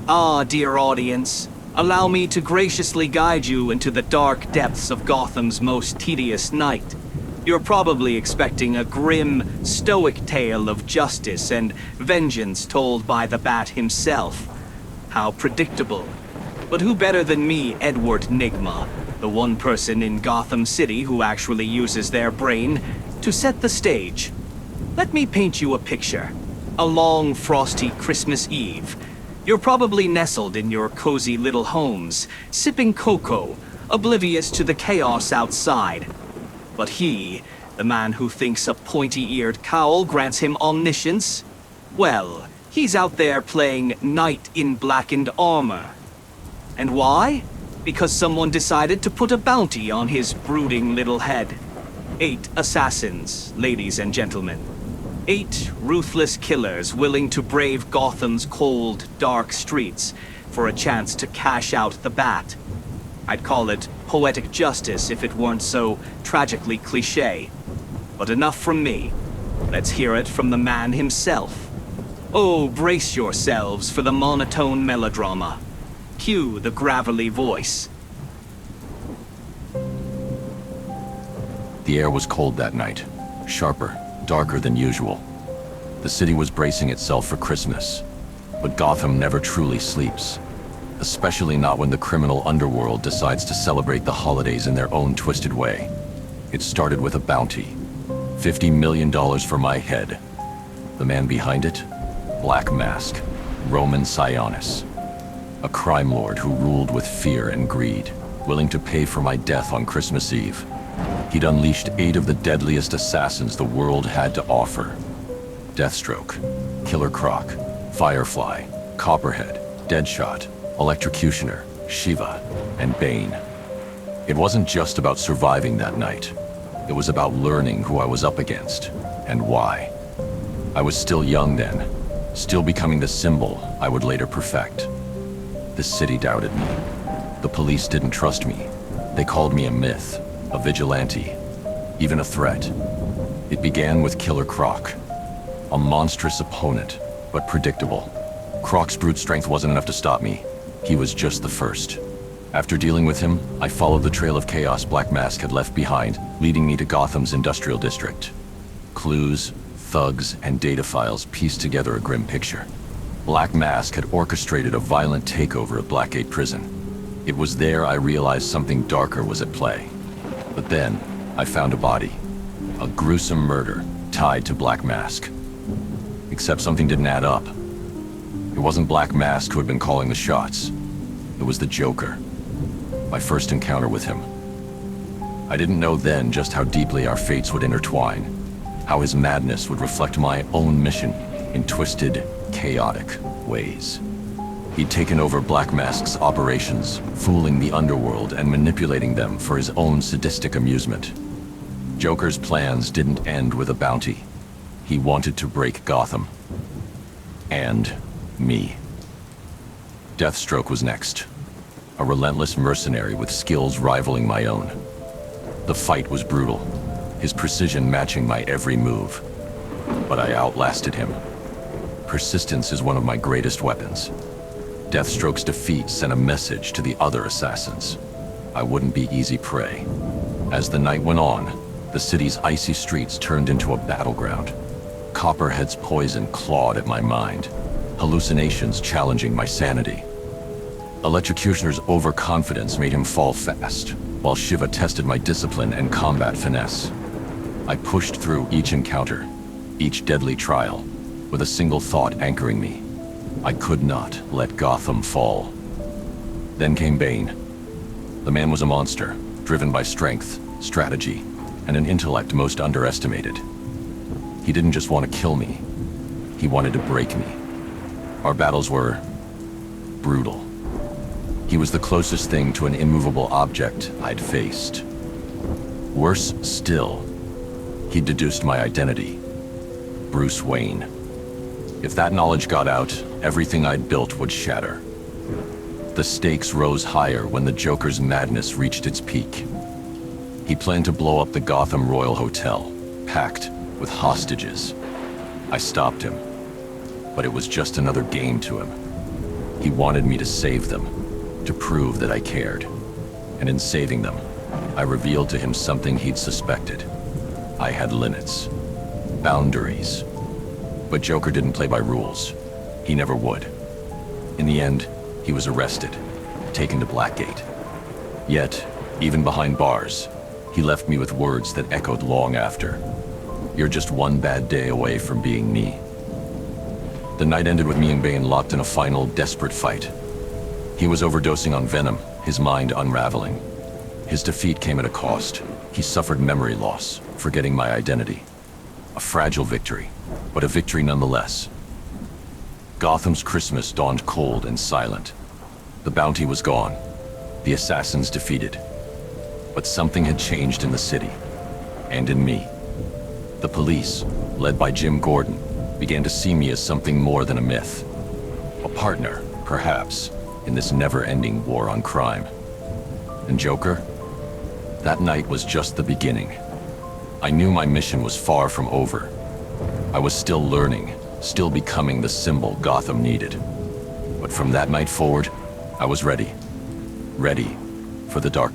Ah, dear audience, allow me to graciously guide you into the dark depths of Gotham's most tedious night. You're probably expecting a grim, stoic tale of justice and vengeance told by the Bat himself. How predictable. But who better than me, Edward Nygma, the one person in Gotham City who actually uses their brain, to set the stage? Let me paint you a picture. A long, frosty Christmas Eve. You're probably nestled in your cozy little homes, sipping cocoa, oblivious to the chaos outside. But he, the man who thinks a pointy-eared cowl grants him omniscience, well, he's out there playing knight in blackened armor. And why? Because someone decided to put a bounty on his brooding little head. 8 assassins, ladies and gentlemen. 8 ruthless killers willing to brave Gotham's cold, dark streets for a chance to cash out the Bat. I'd call it poetic justice if it weren't so tragically cliché. But enough from me. Let's hear it from the man himself. Oh, brace yourselves for the monotone melodrama. Cue the gravelly voice. The air was cold that night, sharper, darker than usual. The city was bracing itself for Christmas, but Gotham never truly sleeps, especially not when the criminal underworld decides to celebrate the holidays in their own twisted way. It started with a bounty, $50 million for my head. The man behind it? Black Mask, Roman Sionis. A crime lord who ruled with fear and greed, willing to pay for my death on Christmas Eve. He'd unleashed 8 of the deadliest assassins the world had to offer. Deathstroke, Killer Croc, Firefly, Copperhead, Deadshot, Electrocutioner, Shiva, and Bane. It wasn't just about surviving that night. It was about learning who I was up against, and why. I was still young then, still becoming the symbol I would later perfect. The city doubted me. The police didn't trust me. They called me a myth, a vigilante, even a threat. It began with Killer Croc, a monstrous opponent, but predictable. Croc's brute strength wasn't enough to stop me. He was just the first. After dealing with him, I followed the trail of chaos Black Mask had left behind, leading me to Gotham's industrial district. Clues, thugs, and data files pieced together a grim picture. Black Mask had orchestrated a violent takeover of Blackgate Prison. It was there I realized something darker was at play. But then, I found a body. A gruesome murder tied to Black Mask. Except something didn't add up. It wasn't Black Mask who had been calling the shots. It was the Joker. My first encounter with him. I didn't know then just how deeply our fates would intertwine. How his madness would reflect my own mission in twisted, chaotic ways. He'd taken over Black Mask's operations, fooling the underworld and manipulating them for his own sadistic amusement. Joker's plans didn't end with a bounty. He wanted to break Gotham. And me. Deathstroke was next. A relentless mercenary with skills rivaling my own. The fight was brutal, his precision matching my every move. But I outlasted him. Persistence is one of my greatest weapons. Deathstroke's defeat sent a message to the other assassins. I wouldn't be easy prey. As the night went on, the city's icy streets turned into a battleground. Copperhead's poison clawed at my mind, hallucinations challenging my sanity. Electrocutioner's overconfidence made him fall fast, while Shiva tested my discipline and combat finesse. I pushed through each encounter, each deadly trial, with a single thought anchoring me. I could not let Gotham fall. Then came Bane. The man was a monster, driven by strength, strategy, and an intellect most underestimated. He didn't just want to kill me. He wanted to break me. Our battles were brutal. He was the closest thing to an immovable object I'd faced. Worse still, he'd deduced my identity. Bruce Wayne. If that knowledge got out, everything I'd built would shatter. The stakes rose higher when the Joker's madness reached its peak. He planned to blow up the Gotham Royal Hotel, packed with hostages. I stopped him, but it was just another game to him. He wanted me to save them, to prove that I cared. And in saving them, I revealed to him something he'd suspected. I had limits. Boundaries. But Joker didn't play by rules. He never would. In the end, he was arrested, taken to Blackgate. Yet, even behind bars, he left me with words that echoed long after. You're just one bad day away from being me. The night ended with me and Bane locked in a final, desperate fight. He was overdosing on venom, his mind unraveling. His defeat came at a cost. He suffered memory loss, forgetting my identity. A fragile victory, but a victory nonetheless. Gotham's Christmas dawned cold and silent. The bounty was gone, the assassins defeated. But something had changed in the city, and in me. The police, led by Jim Gordon, began to see me as something more than a myth. A partner, perhaps, in this never-ending war on crime. And Joker? That night was just the beginning. I knew my mission was far from over. I was still learning, still becoming the symbol Gotham needed. But from that night forward, I was ready. Ready for the dark